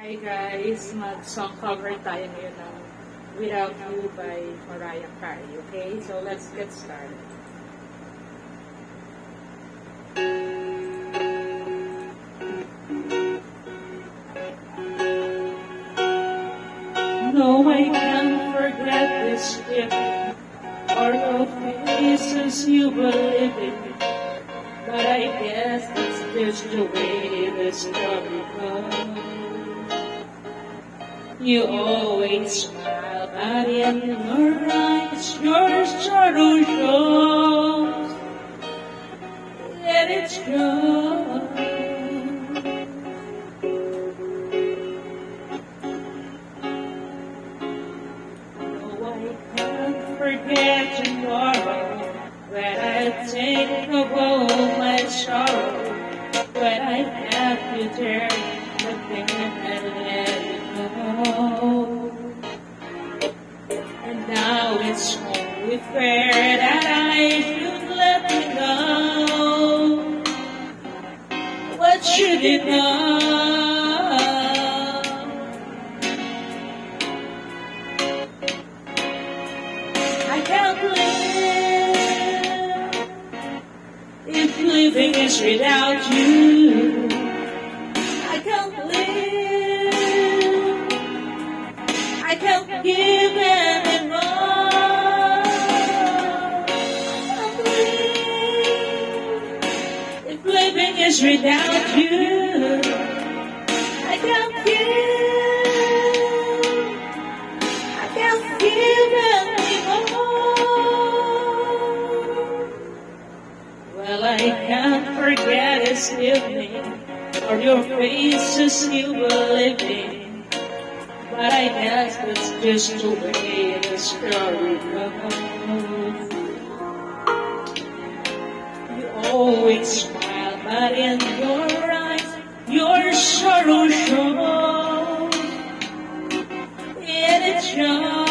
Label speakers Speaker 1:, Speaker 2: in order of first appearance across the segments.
Speaker 1: Hi guys, mag-song cover tayo ngayon ng Without You by Mariah Carey, okay? So let's get started. No, I can't forget this trip or the faces you believe in, but I guess that's just the way the story goes. You always smile, but in your eyes, your sorrow shows. Let it show. No, I can't forget tomorrow when I think of all my sorrow, when I have to turn the thing and let it go. And now it's only fair that I should let you know. What should you know? I can't live if living is without you. I can't live, I can't give anymore. I can't live if living is without you. I can't give, I can't give anymore. Well, I can't forget this evening or your faces you were living, but I guess that's just the way the story goes. You always smile, but in your eyes, your sorrow shows. And it shows.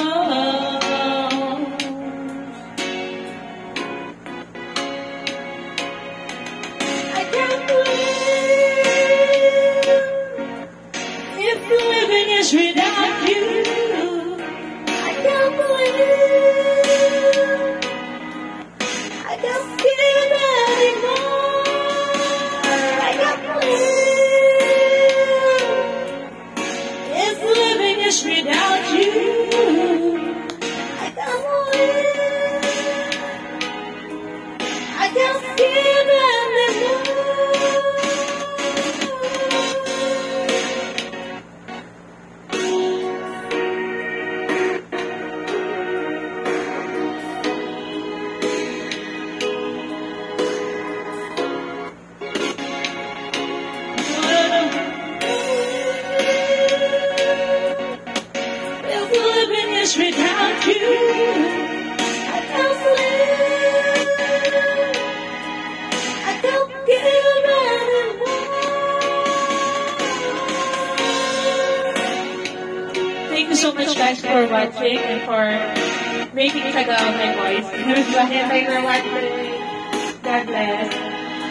Speaker 1: I can't believe if living is without you. I can't believe I can't give anymore. I can't believe if living is without you. I can't believe I can't give anymore. If living is without you, I can't live, I can't give anymore. Thank you so much guys for watching and for making taga my voice. Thank you for watching. God bless.